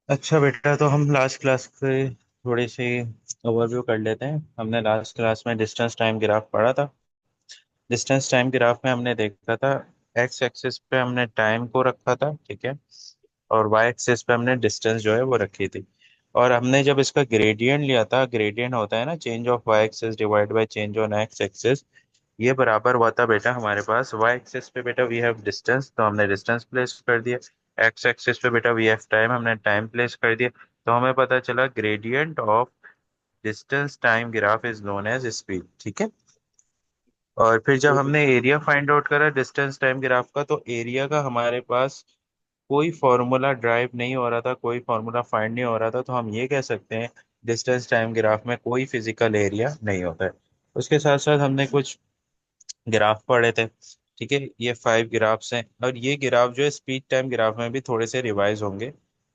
अच्छा बेटा, तो हम लास्ट क्लास के थोड़ी सी ओवरव्यू कर लेते हैं। हमने लास्ट क्लास में डिस्टेंस टाइम ग्राफ पढ़ा था। डिस्टेंस टाइम ग्राफ में हमने देखा था, एक्स एक्सिस पे हमने टाइम को रखा था, ठीक है, और वाई एक्सिस पे हमने डिस्टेंस जो है वो रखी थी। और हमने जब इसका ग्रेडियंट लिया था, ग्रेडियंट होता है ना change of Y axis divide by change on X axis, ये बराबर हुआ था बेटा हमारे पास वाई एक्सिस पे बेटा वी हैव डिस्टेंस, तो हमने डिस्टेंस प्लेस कर दिया। एक्स एक्सिस पे बेटा वी हैव टाइम, हमने टाइम प्लेस कर दिया। तो हमें पता चला gradient of distance time graph is known as speed, ठीक है। और फिर जब हमने एरिया फाइंड आउट करा डिस्टेंस टाइम ग्राफ का, तो एरिया का हमारे पास कोई फॉर्मूला ड्राइव नहीं हो रहा था, कोई फॉर्मूला फाइंड नहीं हो रहा था, तो हम ये कह सकते हैं डिस्टेंस टाइम ग्राफ में कोई फिजिकल एरिया नहीं होता है। उसके साथ साथ हमने कुछ ग्राफ पढ़े थे, ठीक है। ये 5 ग्राफ्स हैं, और ये ग्राफ जो है स्पीड टाइम ग्राफ में भी थोड़े से रिवाइज होंगे,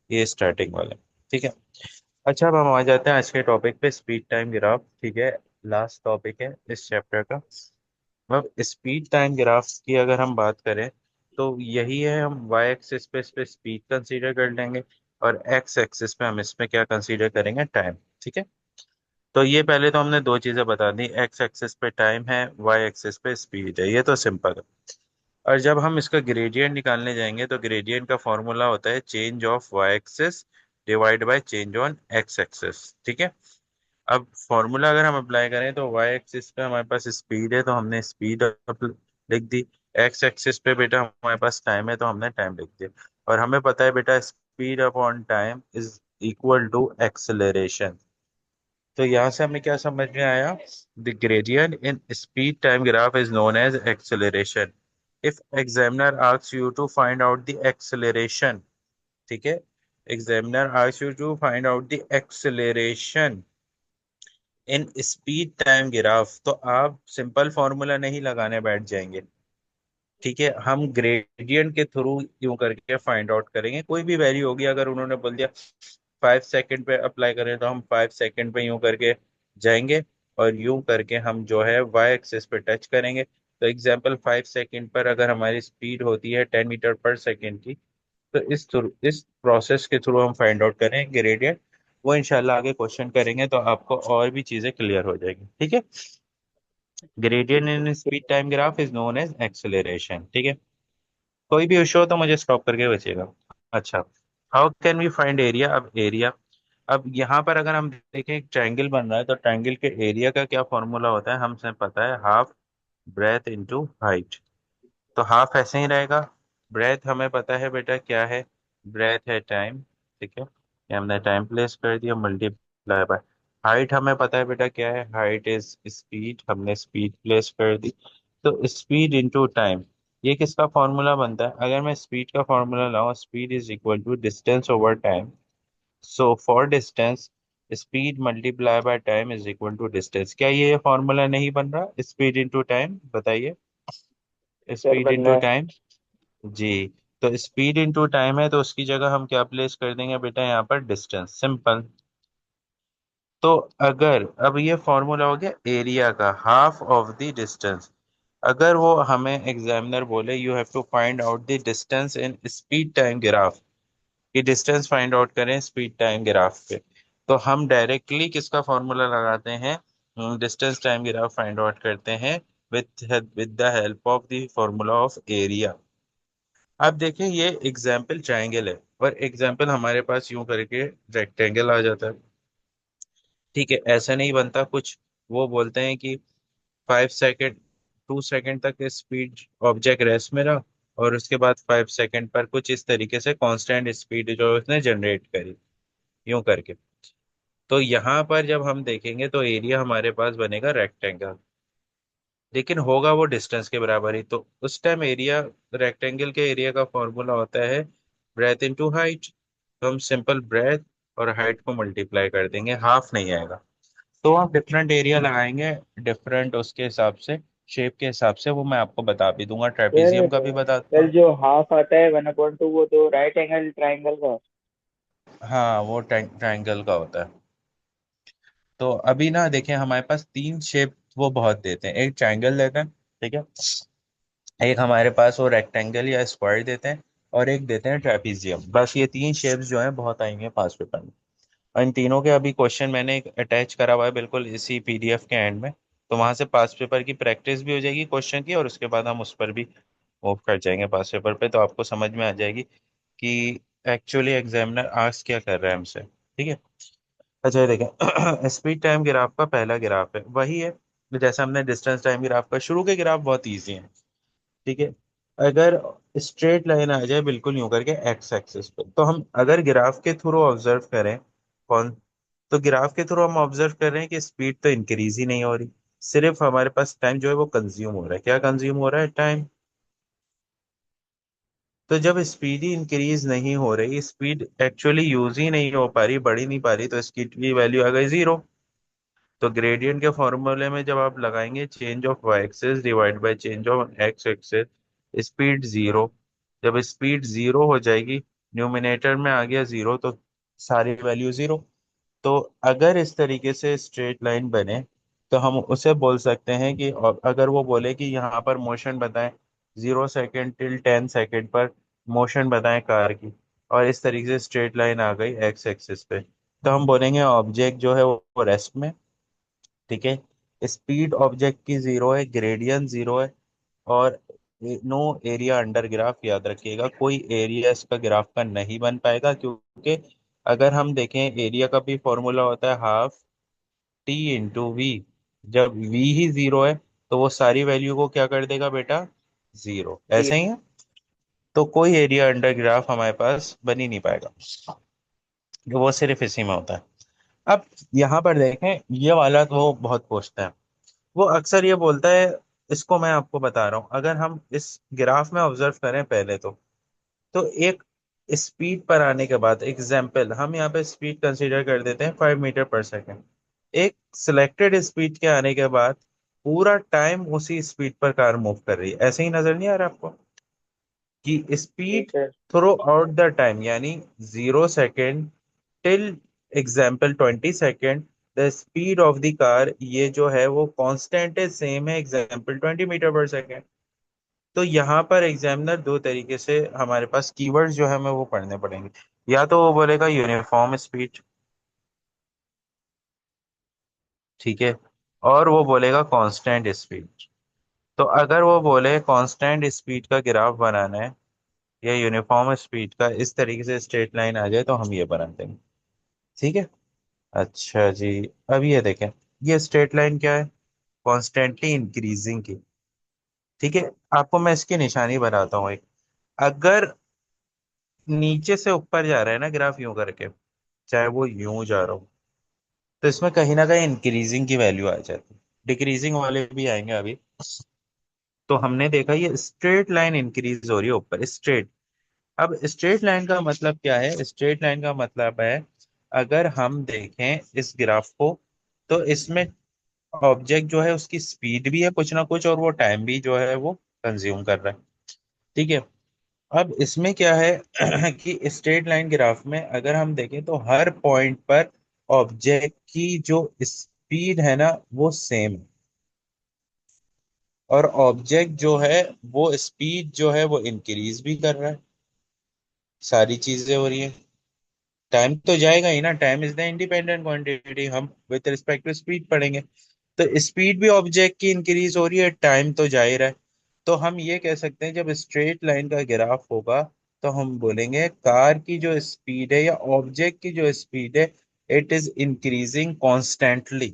ये स्टार्टिंग वाले, ठीक है। अच्छा, अब हम आ जाते हैं आज के टॉपिक पे, स्पीड टाइम ग्राफ, ठीक है। लास्ट टॉपिक है इस चैप्टर का। अब स्पीड टाइम ग्राफ की अगर हम बात करें, तो यही है, हम वाई एक्सिस पे इस पे स्पीड कंसीडर कर लेंगे, और एक्स एक्सिस पे हम इसमें क्या कंसीडर करेंगे, टाइम, ठीक है। तो ये पहले तो हमने दो चीजें बता दी, एक्स एक्सिस पे टाइम है, वाई एक्सिस पे स्पीड है, ये तो सिंपल है। और जब हम इसका ग्रेडियंट निकालने जाएंगे, तो ग्रेडियंट का फॉर्मूला होता है change of Y axis divide by change on X axis, ठीक है। अब फॉर्मूला अगर हम अप्लाई करें, तो वाई एक्सिस पे हमारे पास स्पीड है, तो हमने स्पीड लिख दी। एक्स एक्सिस पे बेटा हमारे पास टाइम है, तो हमने टाइम लिख दिया। और हमें पता है बेटा speed upon time is equal to acceleration. तो यहाँ से हमें क्या समझ में आया, the gradient in speed time graph is known as acceleration. If examiner asks you to find out the acceleration, ठीक है, examiner asks you to find out the acceleration in speed time graph, तो आप simple formula नहीं लगाने बैठ जाएंगे, ठीक है। हम ग्रेडियंट के थ्रू यूं करके फाइंड आउट करेंगे, कोई भी वैल्यू होगी। अगर उन्होंने बोल दिया 5 सेकंड पे अप्लाई करें, तो हम 5 सेकंड पे यूं करके जाएंगे, और यूं करके हम जो है वाई एक्सिस पे टच करेंगे। तो एग्जाम्पल 5 सेकंड पर अगर हमारी स्पीड होती है 10 मीटर पर सेकंड की, तो इस प्रोसेस के थ्रू हम फाइंड आउट करें ग्रेडियंट। वो इंशाल्लाह आगे क्वेश्चन करेंगे, तो आपको और भी चीजें क्लियर हो जाएगी, ठीक है। Gradient in speed time graph is known as acceleration, ठीक है। कोई भी इशू हो तो मुझे स्टॉप करके बचेगा। अच्छा, how can we find area. अब एरिया, अब यहाँ पर अगर हम देखें एक ट्रायंगल बन रहा है, तो ट्रायंगल के एरिया का क्या फॉर्मूला होता है, हमसे पता है हाफ ब्रेथ इंटू हाइट। तो हाफ ऐसे ही रहेगा। ब्रेथ हमें पता है बेटा क्या है, ब्रेथ है टाइम, ठीक है, ये हमने टाइम प्लेस कर दिया, मल्टीप्लाई बाय हाइट हमें पता है बेटा क्या है, हाइट इज स्पीड, हमने स्पीड प्लेस कर दी। तो स्पीड इंटू टाइम, ये किसका फॉर्मूला बनता है, अगर मैं स्पीड का फॉर्मूला लाऊं, speed is equal to distance over time. So for distance, speed multiply by time is equal to distance. क्या ये फॉर्मूला नहीं बन रहा, स्पीड इंटू टाइम, बताइए, सर स्पीड बन इंटू रहा है। टाइम। जी, तो स्पीड इंटू टाइम है, तो उसकी जगह हम क्या प्लेस कर देंगे बेटा, यहाँ पर डिस्टेंस, सिंपल। तो अगर अब ये फॉर्मूला हो गया एरिया का, हाफ ऑफ द डिस्टेंस। अगर वो हमें एग्जामिनर बोले you have to find out the distance in speed time graph, कि डिस्टेंस फाइंड आउट करें स्पीड टाइम ग्राफ पे, तो हम डायरेक्टली किसका फॉर्मूला लगाते हैं, distance time graph find out करते हैं with the help of the formula of area. अब देखिए ये एग्जाम्पल ट्रायंगल है, और एग्जाम्पल हमारे पास यूं करके रेक्टेंगल आ जाता है, ठीक है। ऐसा नहीं बनता कुछ, वो बोलते हैं कि 5 सेकेंड, 2 सेकेंड तक स्पीड ऑब्जेक्ट रेस्ट में रहा, और उसके बाद 5 सेकेंड पर कुछ इस तरीके से कांस्टेंट स्पीड जो उसने जनरेट करी, यूं करके। तो यहाँ पर जब हम देखेंगे, तो एरिया हमारे पास बनेगा रेक्टेंगल, लेकिन होगा वो डिस्टेंस के बराबर ही। तो उस टाइम एरिया, रेक्टेंगल के एरिया का फॉर्मूला होता है ब्रेथ इनटू हाइट। तो हम सिंपल ब्रेथ और हाइट को मल्टीप्लाई कर देंगे, हाफ नहीं आएगा। तो आप डिफरेंट एरिया लगाएंगे, डिफरेंट उसके हिसाब से, शेप के हिसाब से, वो मैं आपको बता भी दूंगा, सर ट्रेपेजियम का भी बता सर दूंगा। जो हाफ आता है 1/2, वो तो राइट एंगल ट्राइंगल का। हाँ, वो ट्रायंगल का होता है। तो अभी ना देखें, हमारे पास तीन शेप वो बहुत देते हैं, एक ट्रायंगल देते हैं, ठीक है, एक हमारे पास वो रेक्टेंगल या स्क्वायर देते हैं, और एक देते हैं ट्रेपीजियम। बस ये तीन शेप्स जो हैं बहुत आएंगे पांच पेपर में। और इन तीनों के अभी क्वेश्चन मैंने अटैच करा हुआ है बिल्कुल इसी पीडीएफ के एंड में। तो वहां से पास पेपर की प्रैक्टिस भी हो जाएगी क्वेश्चन की, और उसके बाद हम उस पर भी मूव कर जाएंगे पास पेपर पे, तो आपको समझ में आ जाएगी कि एक्चुअली एग्जामिनर आस्क क्या कर रहा है हमसे। ठीक है। अच्छा ये देखें स्पीड टाइम ग्राफ का पहला ग्राफ है वही है जैसे हमने डिस्टेंस टाइम ग्राफ का। शुरू के ग्राफ बहुत ईजी है। ठीक है। अगर स्ट्रेट लाइन आ जाए बिल्कुल यूं करके एक्स एक्सिस पे, तो हम अगर ग्राफ के थ्रू ऑब्जर्व करें कौन, तो ग्राफ के थ्रू हम ऑब्जर्व कर रहे हैं कि स्पीड तो इंक्रीज ही नहीं हो रही, सिर्फ हमारे पास टाइम जो है वो कंज्यूम हो रहा है। क्या कंज्यूम हो रहा है? टाइम। तो जब स्पीड ही इंक्रीज नहीं हो रही, स्पीड एक्चुअली यूज ही नहीं हो पा रही, बढ़ ही नहीं पा रही, तो इसकी की वैल्यू आ गई जीरो। तो ग्रेडियंट के फॉर्मूले में जब आप लगाएंगे change of Y axis divide by change of X axis, speed zero. जब स्पीड जीरो हो जाएगी, न्यूमिनेटर में आ गया जीरो, तो सारी वैल्यू जीरो। तो अगर इस तरीके से स्ट्रेट लाइन बने, तो हम उसे बोल सकते हैं कि, और अगर वो बोले कि यहाँ पर मोशन बताएं 0 सेकेंड टिल 10 सेकेंड पर, मोशन बताएं कार की, और इस तरीके से स्ट्रेट लाइन आ गई एक्स एक्सिस पे, तो हम बोलेंगे ऑब्जेक्ट जो है वो रेस्ट में। ठीक है। स्पीड ऑब्जेक्ट की जीरो है, ग्रेडियंट जीरो है, और नो एरिया अंडर ग्राफ। याद रखिएगा कोई एरिया इसका ग्राफ का नहीं बन पाएगा, क्योंकि अगर हम देखें एरिया का भी फॉर्मूला होता है हाफ टी इंटू वी। जब वी ही जीरो है तो वो सारी वैल्यू को क्या कर देगा बेटा? जीरो। ऐसे ही है। तो कोई एरिया अंडर ग्राफ हमारे पास बन ही नहीं पाएगा, वो सिर्फ इसी में होता है। अब यहाँ पर देखें, ये वाला तो बहुत पूछता है। वो अक्सर ये बोलता है, इसको मैं आपको बता रहा हूँ, अगर हम इस ग्राफ में ऑब्जर्व करें पहले तो एक स्पीड पर आने के बाद एग्जाम्पल हम यहाँ पे स्पीड कंसीडर कर देते हैं 5 मीटर पर सेकेंड। एक सिलेक्टेड स्पीड के आने के बाद पूरा टाइम उसी स्पीड पर कार मूव कर रही है। ऐसे ही नजर नहीं आ रहा आपको कि जी speed sir. Throughout the time, यानी 0 second till example 20 second, the speed of the car ये जो है वो कांस्टेंट है, सेम है, एग्जाम्पल 20 मीटर पर सेकेंड। तो यहाँ पर एग्जामिनर दो तरीके से हमारे पास कीवर्ड्स जो है हमें वो पढ़ने पड़ेंगे। या तो वो बोलेगा यूनिफॉर्म स्पीड, ठीक है, और वो बोलेगा कांस्टेंट स्पीड। तो अगर वो बोले कांस्टेंट स्पीड का ग्राफ बनाना है या यूनिफॉर्म स्पीड का, इस तरीके से स्ट्रेट लाइन आ जाए तो हम ये बना देंगे। ठीक है। अच्छा जी। अब ये देखें, ये स्ट्रेट लाइन क्या है? कॉन्स्टेंटली इंक्रीजिंग की। ठीक है। आपको मैं इसकी निशानी बनाता हूँ एक। अगर नीचे से ऊपर जा रहा है ना ग्राफ यूं करके, चाहे वो यूं जा रहा हो, तो इसमें कहीं ना कहीं इंक्रीजिंग की वैल्यू आ जाती है। डिक्रीजिंग वाले भी आएंगे अभी। तो हमने देखा ये स्ट्रेट लाइन इंक्रीज हो रही है ऊपर स्ट्रेट। अब स्ट्रेट लाइन का मतलब क्या है? स्ट्रेट लाइन का मतलब है, अगर हम देखें इस ग्राफ को, तो इसमें ऑब्जेक्ट जो है उसकी स्पीड भी है कुछ ना कुछ, और वो टाइम भी जो है वो कंज्यूम कर रहा है। ठीक है। अब इसमें क्या है कि स्ट्रेट लाइन ग्राफ में अगर हम देखें तो हर पॉइंट पर ऑब्जेक्ट की जो स्पीड है ना वो सेम है, और ऑब्जेक्ट जो है वो स्पीड जो है वो इंक्रीज भी कर रहा है। सारी चीजें हो रही है। टाइम तो जाएगा ही ना, time is the independent quantity, हम विद रिस्पेक्ट टू स्पीड पढ़ेंगे। तो स्पीड भी ऑब्जेक्ट की इंक्रीज हो रही है, टाइम तो जा ही रहा है। तो हम ये कह सकते हैं जब स्ट्रेट लाइन का ग्राफ होगा, तो हम बोलेंगे कार की जो स्पीड है या ऑब्जेक्ट की जो स्पीड है, it is increasing constantly.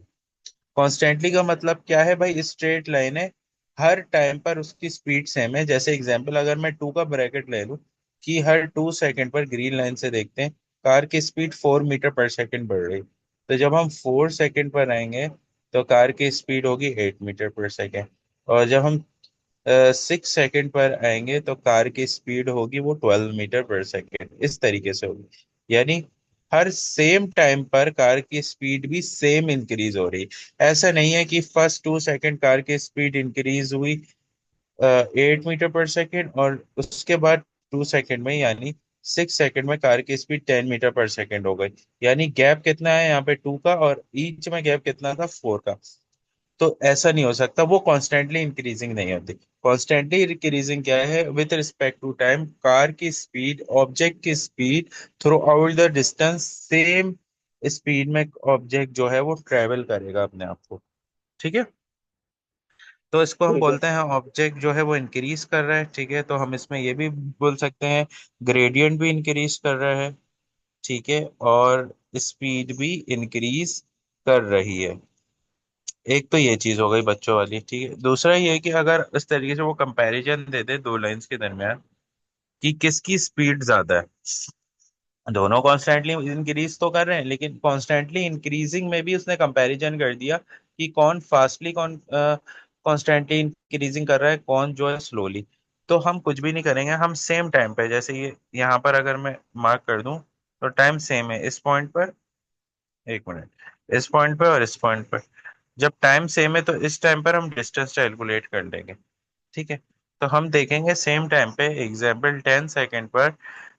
Constantly का मतलब क्या है भाई? स्ट्रेट लाइन है, हर टाइम पर उसकी स्पीड सेम है। जैसे एग्जांपल अगर मैं 2 का ब्रैकेट ले लूं कि हर 2 सेकंड पर ग्रीन लाइन से देखते हैं कार की स्पीड 4 मीटर पर सेकंड बढ़ रही, तो जब हम 4 सेकंड पर आएंगे तो कार की स्पीड होगी 8 मीटर पर सेकंड। और जब हम 6 सेकंड पर आएंगे तो कार की स्पीड होगी वो 12 मीटर पर सेकंड। इस तरीके से होगी, यानी हर सेम टाइम पर कार की स्पीड भी सेम इंक्रीज हो रही। ऐसा नहीं है कि फर्स्ट 2 सेकंड कार की स्पीड इंक्रीज हुई 8 मीटर पर सेकंड, और उसके बाद 2 सेकंड में यानी 6 सेकंड में कार की स्पीड 10 मीटर पर सेकंड हो गई। यानी गैप कितना है यहाँ पे? 2 का, और ईच में गैप कितना था? 4 का। तो ऐसा नहीं हो सकता, वो कॉन्स्टेंटली इंक्रीजिंग नहीं होती। कॉन्स्टेंटली इंक्रीजिंग क्या है, with respect to time car की स्पीड ऑब्जेक्ट की speed throughout the distance, same speed में ऑब्जेक्ट जो है वो ट्रेवल करेगा अपने आप को। ठीक है। तो इसको हम ठीक है। बोलते हैं ऑब्जेक्ट जो है वो इंक्रीज कर रहा है। ठीक है, तो हम इसमें ये भी बोल सकते हैं ग्रेडियंट भी इंक्रीज कर रहा है। ठीक है, और स्पीड भी इंक्रीज कर रही है। एक तो ये चीज हो गई बच्चों वाली। ठीक है, दूसरा ये है कि अगर इस तरीके से वो कंपैरिजन दे दे दो लाइंस के दरमियान कि किसकी स्पीड ज्यादा है, दोनों कॉन्स्टेंटली इंक्रीज तो कर रहे हैं लेकिन कॉन्स्टेंटली इंक्रीजिंग में भी उसने कंपैरिजन कर दिया कि कौन फास्टली कौन कॉन्स्टेंटली इंक्रीजिंग कर रहा है, कौन जो है स्लोली। तो हम कुछ भी नहीं करेंगे, हम सेम टाइम पे, जैसे ये यहाँ पर अगर मैं मार्क कर दूं तो टाइम सेम है इस पॉइंट पर, एक मिनट, इस पॉइंट पर और इस पॉइंट पर। जब टाइम सेम है तो इस टाइम पर हम डिस्टेंस कैलकुलेट कर लेंगे। ठीक है, तो हम देखेंगे सेम टाइम पे एग्जाम्पल 10 सेकेंड पर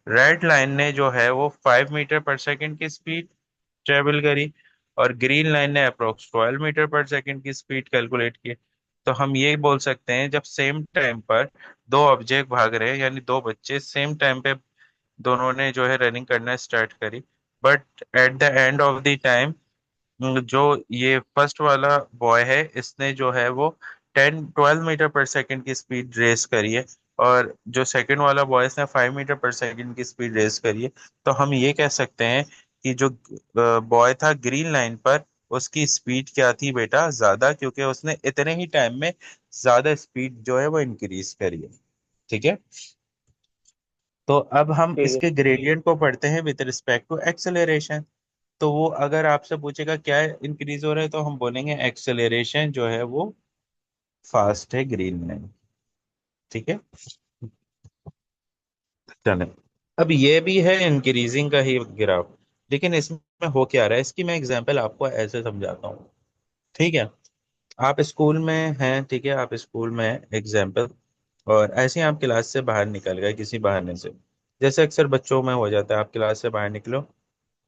रेड लाइन ने जो है वो 5 मीटर पर सेकेंड की स्पीड ट्रेवल करी, और ग्रीन लाइन ने अप्रोक्स 12 मीटर पर सेकेंड की स्पीड कैलकुलेट की। तो हम ये बोल सकते हैं जब सेम टाइम पर दो ऑब्जेक्ट भाग रहे हैं, यानी दो बच्चे सेम टाइम पे दोनों ने जो है रनिंग करना स्टार्ट करी, but at the end of the time जो ये फर्स्ट वाला बॉय है इसने जो है वो 12 मीटर पर सेकेंड की स्पीड रेस करी है, और जो सेकंड वाला बॉय ने 5 मीटर पर सेकेंड की स्पीड रेस करी है। तो हम ये कह सकते हैं कि जो बॉय था ग्रीन लाइन पर उसकी स्पीड क्या थी बेटा, ज्यादा, क्योंकि उसने इतने ही टाइम में ज्यादा स्पीड जो है वो इंक्रीज करी है। ठीक है, तो अब हम ठीक है। इसके ग्रेडियंट को पढ़ते हैं विद रिस्पेक्ट टू एक्सेलरेशन। तो वो अगर आपसे पूछेगा क्या इंक्रीज हो रहा है तो हम बोलेंगे एक्सेलरेशन जो है वो फास्ट है ग्रीन में। ठीक है, चलें। अब ये भी है इंक्रीजिंग का ही ग्राफ, लेकिन इसमें हो क्या रहा है इसकी मैं एग्जांपल आपको ऐसे समझाता हूँ। ठीक है, आप स्कूल में हैं, ठीक है, आप स्कूल में एग्जाम्पल, और ऐसे ही आप क्लास से बाहर निकल गए किसी बहाने से, जैसे अक्सर बच्चों में हो जाता है, आप क्लास से बाहर निकलो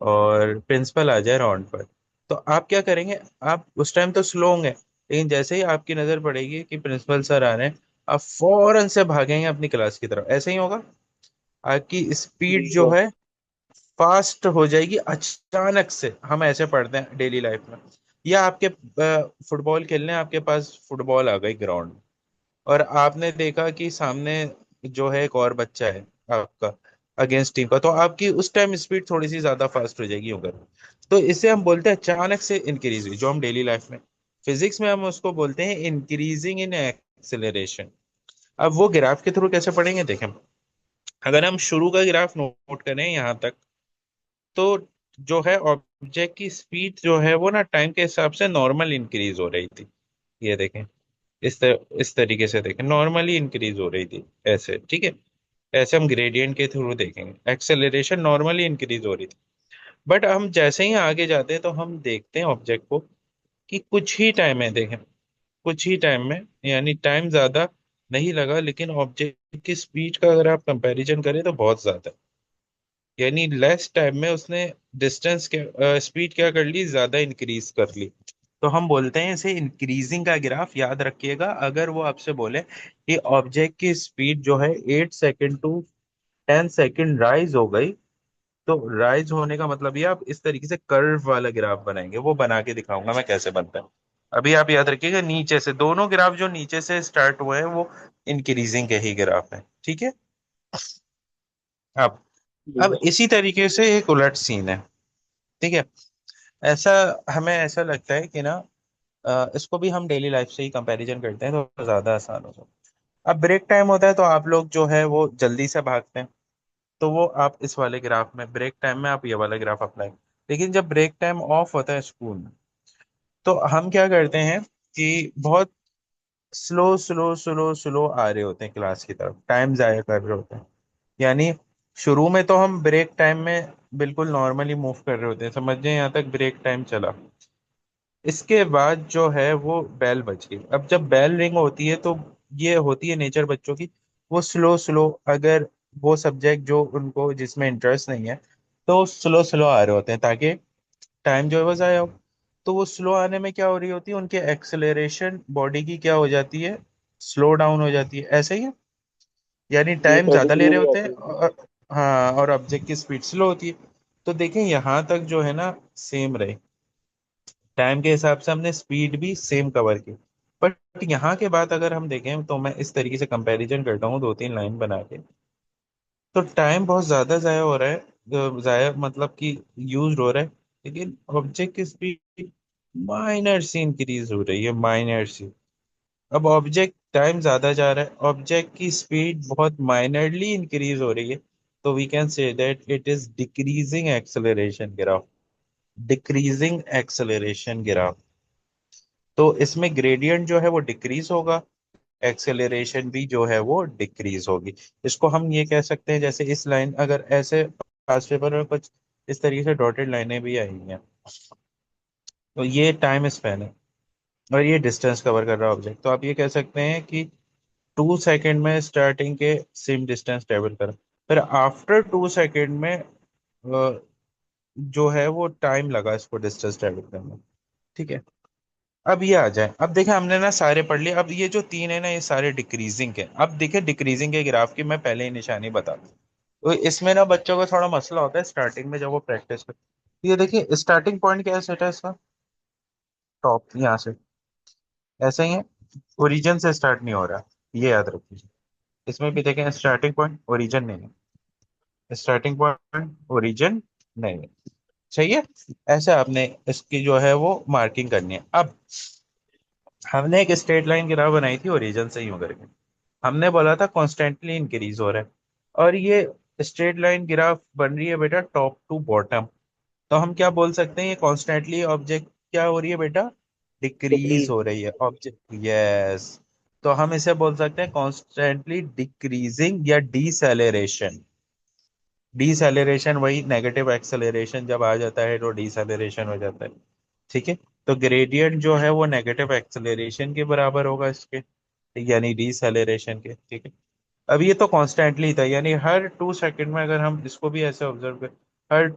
और प्रिंसिपल आ जाए राउंड पर। तो आप क्या करेंगे, आप उस टाइम तो स्लो होंगे, लेकिन जैसे ही आपकी नजर पड़ेगी कि प्रिंसिपल सर आ रहे हैं, आप फौरन से भागेंगे अपनी क्लास की तरफ। ऐसे ही होगा, आपकी स्पीड जो बिल्कुल। है फास्ट हो जाएगी अचानक से। हम ऐसे पढ़ते हैं डेली लाइफ में, या आपके फुटबॉल खेलने आपके पास फुटबॉल आ गई ग्राउंड, और आपने देखा कि सामने जो है एक और बच्चा है आपका अगेंस्ट टीम का, तो आपकी उस टाइम स्पीड थोड़ी सी ज्यादा फास्ट हो जाएगी होकर। तो इसे हम बोलते हैं अचानक से इंक्रीज हुई, जो हम डेली लाइफ में, फिजिक्स में हम उसको बोलते हैं इंक्रीजिंग इन एक्सेलरेशन। अब वो ग्राफ के थ्रू कैसे पढ़ेंगे देखें, अगर हम शुरू का ग्राफ नोट करें यहाँ तक, तो जो है ऑब्जेक्ट की स्पीड जो है वो ना टाइम के हिसाब से नॉर्मल इंक्रीज हो रही थी। ये देखें, इस तरीके से देखें, नॉर्मली इंक्रीज हो रही थी ऐसे। ठीक है, ऐसे हम ग्रेडियंट के थ्रू देखेंगे एक्सेलरेशन नॉर्मली इंक्रीज हो रही थी। बट हम जैसे ही आगे जाते हैं तो हम देखते हैं ऑब्जेक्ट को कि कुछ ही टाइम में देखें, कुछ ही टाइम में, यानी टाइम ज्यादा नहीं लगा, लेकिन ऑब्जेक्ट की स्पीड का अगर आप कंपैरिजन करें तो बहुत ज्यादा है। यानी लेस टाइम में उसने डिस्टेंस के स्पीड क्या कर ली, ज्यादा इंक्रीज कर ली। तो हम बोलते हैं इसे इंक्रीजिंग का ग्राफ। याद रखिएगा, अगर वो आपसे बोले कि ऑब्जेक्ट की स्पीड जो है 8 सेकेंड टू 10 सेकेंड राइज हो गई, तो राइज होने का मतलब ये आप इस तरीके से कर्व वाला ग्राफ बनाएंगे, वो बना के दिखाऊंगा मैं कैसे बनता है। अभी आप याद रखिएगा, नीचे से दोनों ग्राफ जो नीचे से स्टार्ट हुए हैं वो इंक्रीजिंग के ही ग्राफ है। ठीक है, अब बिल्कुल। इसी तरीके से एक उलट सीन है। ठीक है, ऐसा हमें ऐसा लगता है कि ना इसको भी हम डेली लाइफ से ही कंपैरिजन करते हैं तो ज्यादा आसान हो जाए। अब ब्रेक टाइम होता है तो आप लोग जो है वो जल्दी से भागते हैं, तो वो आप इस वाले ग्राफ में ब्रेक टाइम में आप ये वाला ग्राफ अप्लाई। लेकिन जब ब्रेक टाइम ऑफ होता है स्कूल में, तो हम क्या करते हैं कि बहुत स्लो स्लो स्लो स्लो आ रहे होते हैं क्लास की तरफ, टाइम जाया कर रहे होते हैं। यानी शुरू में तो हम ब्रेक टाइम में बिल्कुल नॉर्मली मूव कर रहे होते हैं, समझ यहाँ तक ब्रेक टाइम चला। इसके बाद जो है वो बेल बज गई। अब जब बेल रिंग होती है तो ये होती है नेचर बच्चों की, वो स्लो स्लो, अगर वो सब्जेक्ट जो उनको जिसमें इंटरेस्ट नहीं है तो स्लो स्लो आ रहे होते हैं ताकि टाइम जो है वो जाया हो। तो वो स्लो आने में क्या हो रही होती है, उनके एक्सेलरेशन बॉडी की क्या हो जाती है, स्लो डाउन हो जाती है, ऐसे ही है। यानी ये टाइम तो ज्यादा ले डिक्रीज रहे हो होते हैं जाती है। और हाँ, और ऑब्जेक्ट की स्पीड स्लो होती है। तो देखें यहाँ तक जो है ना सेम रहे, टाइम के हिसाब से हमने स्पीड भी सेम कवर की। बट यहाँ के बाद अगर हम देखें तो मैं इस तरीके से कंपैरिजन करता हूँ दो तीन लाइन बना के, तो टाइम बहुत ज्यादा जाया हो रहा है, जाया मतलब कि यूज हो रहा है, लेकिन ऑब्जेक्ट की स्पीड माइनर सी इंक्रीज हो रही है, माइनर सी। अब ऑब्जेक्ट टाइम ज्यादा जा रहा है, ऑब्जेक्ट की स्पीड बहुत माइनरली इंक्रीज हो रही है, तो we can say that it is decreasing acceleration graph, decreasing acceleration graph. तो इसमें ग्रेडियंट जो है वो डिक्रीज होगा, एक्सेलरेशन भी जो है वो डिक्रीज होगी। इसको हम ये कह सकते हैं, जैसे इस लाइन अगर ऐसे पास पेपर में कुछ इस तरीके से डॉटेड लाइनें भी आई हैं, तो ये टाइम स्पैन है और ये डिस्टेंस कवर कर रहा है ऑब्जेक्ट, तो आप ये कह सकते हैं कि 2 सेकेंड में स्टार्टिंग के सेम डिस्टेंस ट्रेवल करा, फिर आफ्टर 2 सेकेंड में जो है वो टाइम लगा इसको डिस्टेंस ट्रेवल करने में। ठीक है, अब ये आ जाए, अब देखें हमने ना सारे पढ़ लिए, अब ये जो तीन है ना ये सारे डिक्रीजिंग के, अब देखें डिक्रीजिंग के ग्राफ की मैं पहले ही निशानी बता दूं। तो इसमें ना बच्चों को थोड़ा मसला होता है स्टार्टिंग में जब वो प्रैक्टिस कर, ये देखिए स्टार्टिंग पॉइंट क्या है सेट है इसका, टॉप यहाँ से, ऐसा ही है, ओरिजिन से स्टार्ट नहीं हो रहा, ये याद रखिए। इसमें भी देखें स्टार्टिंग पॉइंट ओरिजिन नहीं है, स्टार्टिंग पॉइंट ओरिजिन नहीं है, सही है। ऐसे आपने इसकी जो है वो मार्किंग करनी है। अब हमने एक स्ट्रेट लाइन ग्राफ बनाई थी ओरिजिन से यूं करके, हमने बोला था कॉन्स्टेंटली इंक्रीज हो रहा है, और ये स्ट्रेट लाइन ग्राफ बन रही है बेटा टॉप टू बॉटम, तो हम क्या बोल सकते हैं, ये कॉन्स्टेंटली ऑब्जेक्ट क्या हो रही है बेटा, डिक्रीज डिक्रीज। हो रही है ऑब्जेक्ट, यस। तो हम इसे बोल सकते हैं कॉन्स्टेंटली डिक्रीजिंग या डीसेलेरेशन। डीसेलेरेशन वही नेगेटिव एक्सेलरेशन जब आ जाता है तो डीसेलेरेशन हो जाता है, ठीक है। तो ग्रेडियंट जो है वो नेगेटिव एक्सेलरेशन के बराबर होगा इसके, यानी डीसेलेरेशन के, ठीक है। अब ये तो कॉन्स्टेंटली था, यानी हर 2 सेकंड में अगर हम इसको भी ऐसे ऑब्जर्व करें, हर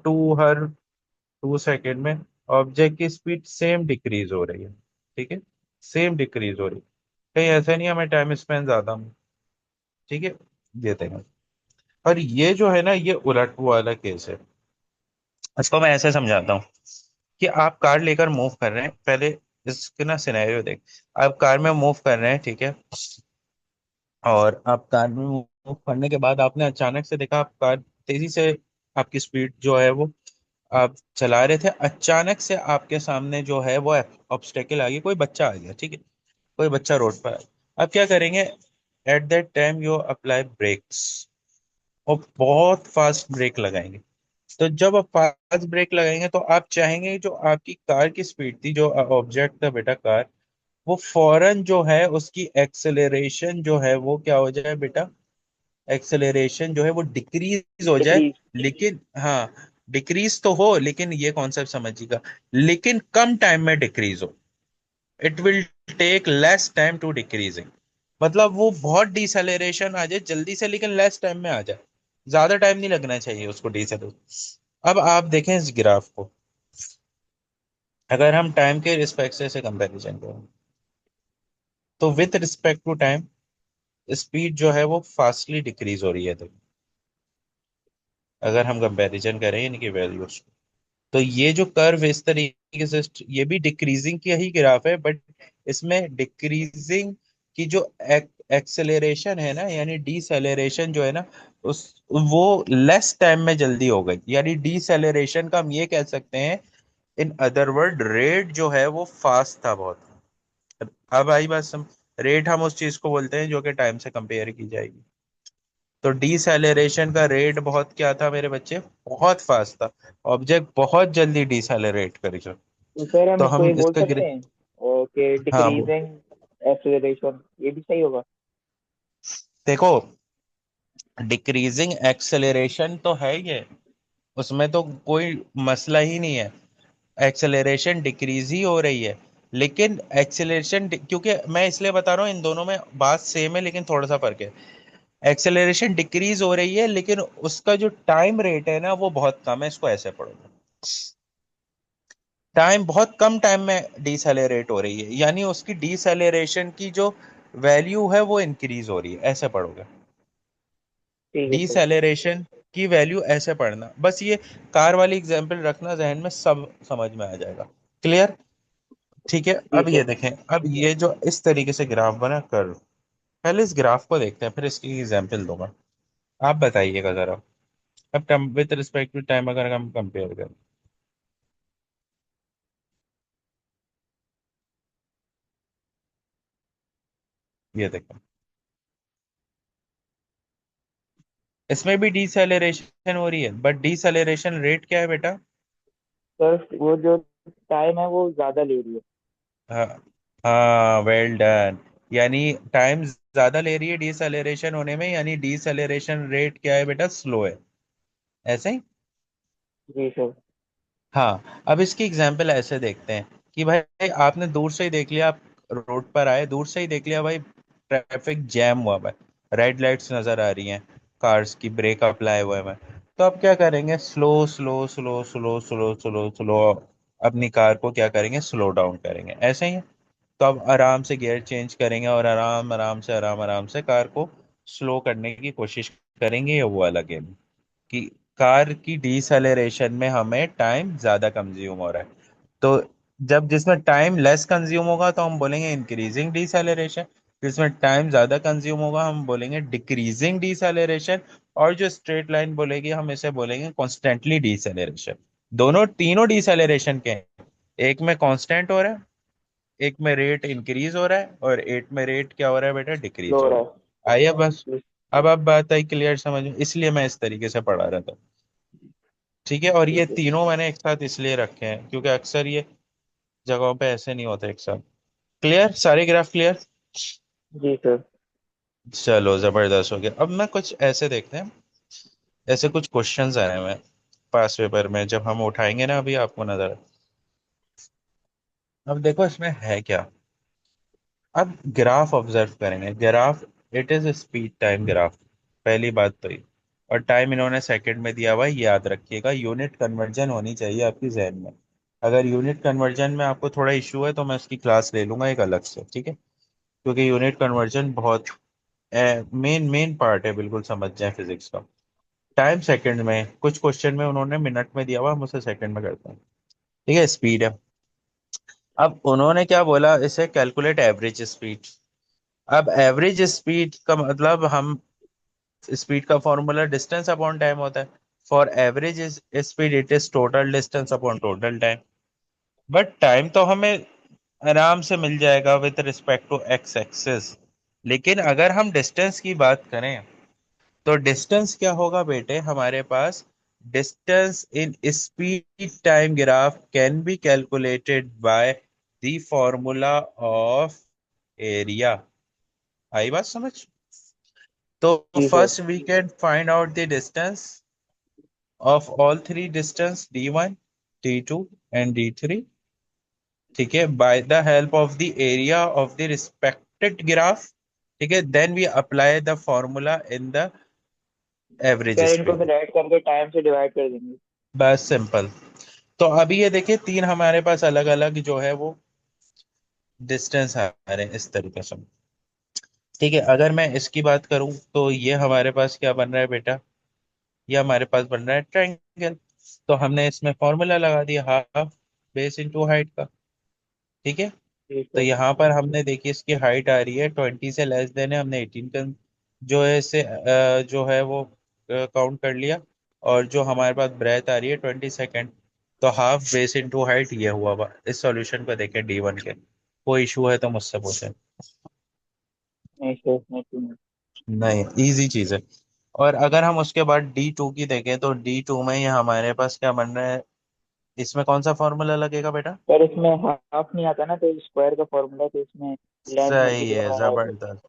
2 सेकंड में ऑब्जेक्ट की स्पीड सेम डिक्रीज हो रही है, ठीक है, सेम डिक्रीज हो रही है, कहीं ऐसा नहीं हमें टाइम स्पेन ज्यादा में, ठीक है, ये देखें। और ये जो है ना ये उलट वाला केस है, इसको मैं ऐसे समझाता हूँ कि आप कार लेकर मूव कर रहे हैं, पहले इसके ना सिनेरियो देख, आप कार में मूव कर रहे हैं, ठीक है, और आप कार में मूव करने के बाद आपने अचानक से देखा आप कार तेजी से, आपकी स्पीड जो है वो आप चला रहे थे, अचानक से आपके सामने जो है वो ऑब्स्टेकल आ गई, कोई बच्चा आ गया, ठीक है, कोई बच्चा रोड पर आया। अब क्या करेंगे, at that time you apply brakes, और बहुत फास्ट ब्रेक लगाएंगे। तो जब आप फास्ट ब्रेक लगाएंगे तो आप चाहेंगे जो आपकी कार की स्पीड थी, जो ऑब्जेक्ट था बेटा कार, वो फौरन जो है उसकी एक्सेलरेशन जो है वो क्या हो जाए बेटा, एक्सेलरेशन जो है वो डिक्रीज हो जाए। डिक्रीज। लेकिन हाँ, डिक्रीज तो हो, लेकिन ये कॉन्सेप्ट समझिएगा, लेकिन कम टाइम में डिक्रीज हो, it will take less time to decreasing, मतलब वो बहुत डिसेलेरेशन आ जाए जल्दी से, लेकिन लेस टाइम में आ जाए, ज्यादा टाइम नहीं लगना चाहिए उसको डिसेलेरेशन। अब आप देखें इस ग्राफ को, अगर हम टाइम के रिस्पेक्ट से इसे कंपैरिजन करें, तो with respect to time speed जो है वो फास्टली डिक्रीज हो रही है, तो अगर हम कंपैरिजन करें इनकी वैल्यूज, तो ये जो कर्व इस तरीके से, ये भी डिक्रीजिंग की ही ग्राफ है, बट इसमें डिक्रीजिंग की जो एक्सेलरेशन है ना, यानी डीसेलेरेशन जो है ना, उस वो लेस टाइम में जल्दी हो गई, यानी डीसेलेरेशन का हम ये कह सकते हैं, इन अदर वर्ड रेट जो है वो फास्ट था बहुत। अब आई बात सम, रेट हम उस चीज को बोलते हैं जो कि टाइम से कंपेयर की जाएगी। तो डीसेलेरेशन का रेट बहुत क्या था मेरे बच्चे, बहुत फास्ट था, ऑब्जेक्ट बहुत जल्दी डीसेलेरेट करेगा। तो सर हम तो इसको हम ये बोल इसका सकते हैं ओके हाँ वो डिक्रीजिंग एक्सेलरेशन, ये भी सही होगा। देखो, डिक्रीजिंग एक्सेलरेशन तो है ये, उसमें तो कोई मसला ही नहीं है, एक्सेलरेशन डिक्रीज ही हो रही है, लेकिन एक्सेलरेशन क्योंकि मैं इसलिए बता रहा हूँ इन दोनों में बात सेम है लेकिन थोड़ा सा फर्क है, एक्सेलरेशन डिक्रीज हो रही है लेकिन उसका जो टाइम रेट है ना वो बहुत कम है, इसको ऐसे पढ़ो, टाइम बहुत कम टाइम में डिसेलेरेट हो रही है, यानी उसकी डिसेलेरेशन की जो वैल्यू है वो इंक्रीज हो रही है, ऐसे पढ़ोगे। ठीक है सर। डिसेलेरेशन की वैल्यू ऐसे पढ़ना, बस ये कार वाली एग्जांपल रखना जहन में, सब समझ में आ जाएगा। क्लियर? ठीक है। अब ठीक है। ये देखें, अब ये जो इस तरीके से ग्राफ बना कर, पहले इस ग्राफ को देखते हैं फिर इसकी एग्जांपल दूंगा। आप बताइएगा जरा। अब time with respect to time अगर हम कंपेयर करें, ये देखें, इसमें भी डिसेलेरेशन हो रही है, बट डिसेलेरेशन रेट क्या है बेटा? सर वो जो टाइम है वो ज्यादा ले रही है। हाँ, हाँ, वेल डन। यानी टाइम ज्यादा ले रही है डिसेलेरेशन होने में, यानी डिसेलेरेशन रेट क्या है बेटा? स्लो है। ऐसे ही। जी सर। हाँ, अब इसकी एग्जांपल ऐसे देखते हैं कि भाई आपने दूर से ही देख लिया, आप रोड पर आए, दूर से ही देख लिया भाई, ट्रैफिक जैम हुआ भाई, रेड लाइट्स नजर आ रही हैं, कार्स की ब्रेक अप्लाई हुए हैं। तो अब क्या करेंगे? Slow slow slow slow slow slow slow अपनी कार को क्या करेंगे? स्लो डाउन करेंगे, ऐसे ही है। तो अब आराम से गियर चेंज करेंगे और आराम आराम से आराम आराम से कार को स्लो करने की कोशिश करेंगे, ये वो अलग है कि कार की डिसलेरेशन में हमें टाइम ज्यादा कंज्यूम हो रहा है। तो जब जिसमें टाइम लेस कंज्यूम होगा तो हम बोलेंगे इंक्रीजिंग डिसलेरेशन, जिसमें टाइम ज्यादा कंज्यूम होगा हम बोलेंगे डिक्रीजिंग डिसलेरेशन, और जो स्ट्रेट लाइन बोलेगी हम इसे बोलेंगे कॉन्स्टेंटली डिसलेरेशन। दोनों तीनों डिसलेरेशन के हैं, एक में कांस्टेंट हो रहा है, एक में रेट इंक्रीज हो रहा है, और एक में रेट क्या हो रहा है बेटा? डिक्रीज लो हो रहा रहा है। है। आइए बस। जी। अब बात आई क्लियर समझ में, इसलिए मैं इस तरीके से पढ़ा रहा था। ठीक है, और ये ठीक है। तीनों मैंने एक साथ इसलिए रखे हैं क्योंकि अक्सर ये जगहों पे ऐसे नहीं होते एक साथ। क्लियर? सारे ग्राफ क्लियर? जी सर। चलो जबरदस्त हो गया। अब मैं कुछ ऐसे देखते हैं, ऐसे कुछ क्वेश्चंस आए हुए हैं पास पेपर में, जब हम उठाएंगे ना अभी आपको नजर। अब देखो इसमें है क्या। अब ग्राफ ऑब्जर्व करेंगे, graph it is speed time graph, पहली बात तो ये। और टाइम इन्होंने सेकंड में दिया हुआ है, ये याद रखिएगा। यूनिट कन्वर्जन होनी चाहिए आपकी जहन में। अगर यूनिट कन्वर्जन में आपको थोड़ा इशू है तो मैं उसकी क्लास ले लूंगा एक अलग से, ठीक है? क्योंकि यूनिट कन्वर्जन बहुत मेन मेन पार्ट है, बिल्कुल समझ जाए फिजिक्स का। टाइम सेकंड में, कुछ क्वेश्चन में उन्होंने मिनट में दिया हुआ, हम उसे सेकंड में करते हैं। ठीक है, स्पीड है। अब उन्होंने क्या बोला, इसे कैलकुलेट एवरेज स्पीड। अब एवरेज स्पीड का मतलब, हम स्पीड का फॉर्मूला डिस्टेंस अपॉन टाइम होता है। For average speed it is total distance upon total time. But time तो हमें आराम से मिल जाएगा with respect to X axis. लेकिन अगर हम डिस्टेंस की बात करें तो डिस्टेंस क्या होगा बेटे हमारे पास? Distance in speed time graph can be calculated by the formula of area. आई बात समझ? तो जी sir. First we can find out the distance of all three distance D1, D2 and D3। ठीक है, by the help of the area of the respected graph. ठीक है, then we apply the formula in the average sir इनको speed. फिर add करके time से divide कर देंगे। बस सिंपल। तो अभी ये देखिए, तीन हमारे पास अलग अलग जो है वो डिस्टेंस आ रहे हैं इस तरीके से। ठीक है, अगर मैं इसकी बात करूं तो ये हमारे पास क्या बन रहा है बेटा? ये हमारे पास बन रहा है ट्रायंगल। तो हमने इसमें फॉर्मूला लगा दिया, हाफ बेस इंटू हाइट का। ठीक है। जी तो सर। यहाँ पर हमने देखिए इसकी हाइट आ रही है 20 से लेस देन है, हमने 18 का जो है इसे जो है वो काउंट कर लिया। और जो हमारे पास ब्रेथ आ रही है 22 तो हाफ बेस इंटू हाइट ये हुआ। इस सॉल्यूशन को देखें D1 के, कोई इशू है तो मुझसे पूछें। नहीं सर, नहीं नहीं। नहीं, इजी चीज है। और अगर हम उसके बाद D2 की देखें तो D2 में ये हमारे पास क्या बन रहा है? इसमें कौन सा फॉर्मूला लगेगा बेटा? पर इसमें हाफ नहीं आता ना, तो स्क्वायर का फॉर्मूला, तो इसमें लेंथ सही मल्टीप्लाई है, बाय हाइट। जबरदस्त।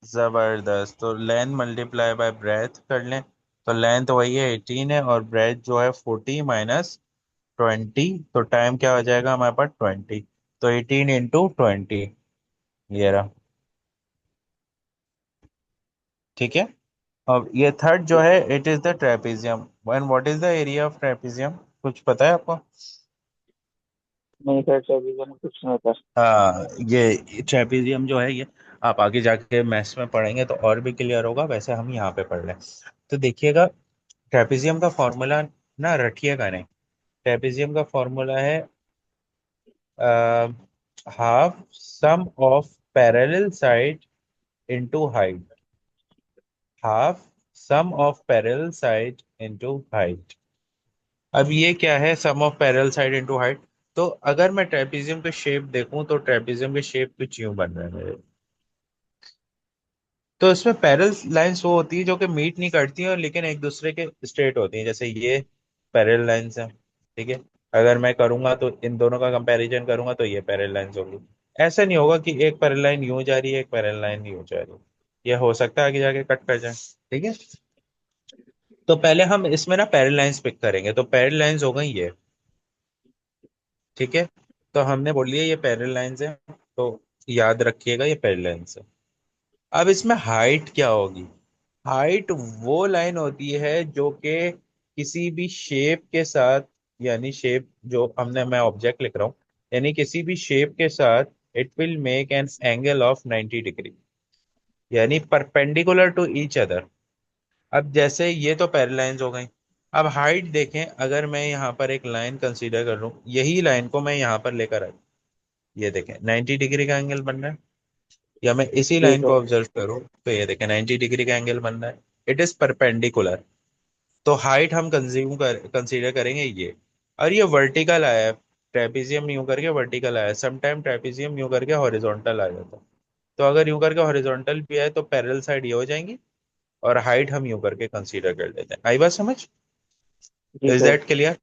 जबरदस्त। तो लेंथ मल्टीप्लाई बाय ब्रेथ कर लें, तो लेंथ वही है 18 है, और ब्रेथ जो है 40 - 20। तो टाइम क्या हो जाएगा हमारे पास? 20। तो 18 × 20, ये रहा। ठीक है। अब ये थर्ड जो है, it is the trapezium. And what is the area of trapezium? कुछ पता है आपको? नहीं सर, सर कुछ नहीं होता। हाँ, ये ट्रेपेजियम जो है ये आप आगे जाके मैथ्स में पढ़ेंगे तो और भी क्लियर होगा, वैसे हम यहाँ पे पढ़ रहे हैं। तो देखिएगा, ट्रेपेजियम का फॉर्मूला ना रखिएगा नहीं। ट्रेपेजियम का फॉर्मूला है half sum of parallel side into height. Half sum of parallel side into height. अब ये क्या है, sum of parallel side into height? तो अगर मैं ट्रेपेजियम के शेप देखूं तो ट्रेपेजियम के शेप कुछ यूं बन रहे हैं मेरे। तो इसमें पैरेलल लाइंस वो होती है जो कि मीट नहीं करती हैं और लेकिन एक दूसरे के स्ट्रेट होती हैं, जैसे ये पैरेलल लाइंस है। ठीक है, अगर मैं करूंगा तो इन दोनों का कंपैरिजन करूंगा तो ये पैरेलल लाइंस होगी। ऐसा नहीं होगा कि एक पैरेलल लाइन यूं जा रही है एक पैरेलल लाइन यूं जा रही है, ये हो सकता है आगे जाके कट कर जाए। ठीक है, तो पहले हम इसमें ना पैरेलल लाइंस पिक करेंगे, तो पैरेलल लाइंस हो गई ये। ठीक है, तो हमने बोल लिया ये पैरेलल लाइंस है, तो याद रखिएगा ये पैरेलल लाइंस है। अब इसमें हाइट क्या होगी? हाइट वो लाइन होती है जो कि किसी भी शेप के साथ, यानी शेप जो हमने, मैं ऑब्जेक्ट लिख रहा हूँ, यानी किसी भी शेप के साथ it will make an angle of 90 degree, यानी परपेंडिकुलर टू ईच अदर। अब जैसे ये तो पैरेलल हो गई। अब हाइट देखें, अगर मैं यहाँ पर एक लाइन कंसीडर कर लूँ, यही लाइन को मैं यहाँ पर लेकर आई, ये देखें 90 डिग्री का एंगल बन रहा है। या मैं इसी जी लाइन को सर। ऑब्जर्व करूँ तो ये देखें 90 डिग्री का एंगल बन रहा है। It is perpendicular. तो हाइट हम कंसीडर करेंगे ये। और ये वर्टिकल आया है, ट्रेपेजियम यूं करके वर्टिकल आया है, समटाइम ट्रेपेजियम यूं करके हॉरिजॉन्टल आ जाता है। तो अगर यूं करके हॉरिजॉन्टल भी है तो पैरेलल साइड ये हो जाएंगी, और हाइट हम यूं करके कंसीडर कर लेते हैं। आई बात समझ? जी इज सर। That clear?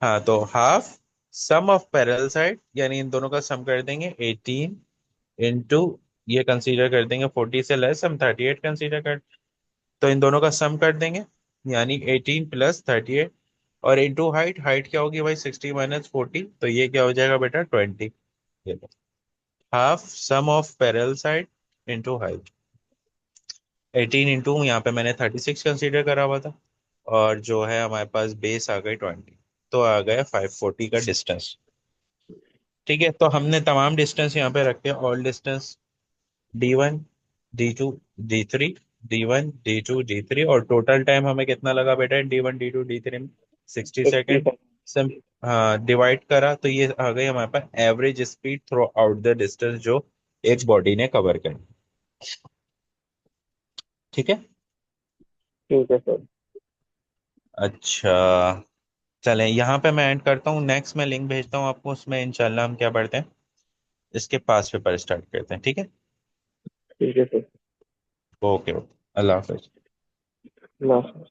हाँ, तो half sum of parallel side, यानी इन दोनों का सम कर देंगे 18 इंटू, ये कंसीडर कर देंगे 40 से लेस, हम 38 कंसीडर कर, तो इन दोनों का सम कर देंगे, यानी 18 प्लस 38। और इंटू हाइट, हाइट क्या होगी भाई, 60 - 40, तो ये क्या हो जाएगा बेटा 20। ये half sum of parallel side into height. 18 into यहाँ पे मैंने 36 कंसीडर करा हुआ था, और जो है हमारे पास बेस आ गई 20, तो आ गया 540 का डिस्टेंस। ठीक है, तो हमने तमाम डिस्टेंस यहाँ पे रखे, all distance, D1, D2, D3, D1, D2, D3, और टोटल टाइम हमें कितना लगा बेटा D1, D2, D3 में? 60 सेकेंड। 60 सेकंड। सम, हाँ, डिवाइड करा तो ये आ गई हमारे पास average speed throughout the distance जो एक बॉडी ने कवर करी। ठीक है। ठीक है सर। अच्छा, चलें यहाँ पे मैं एंड करता हूँ, नेक्स्ट मैं लिंक भेजता हूँ आपको, उसमें इंशाल्लाह हम क्या पढ़ते हैं, इसके पास पेपर स्टार्ट करते हैं। ठीक है। ठीक है सर। ओके ओके, अल्लाह हाफिज। अल्लाह हाफ़िज़।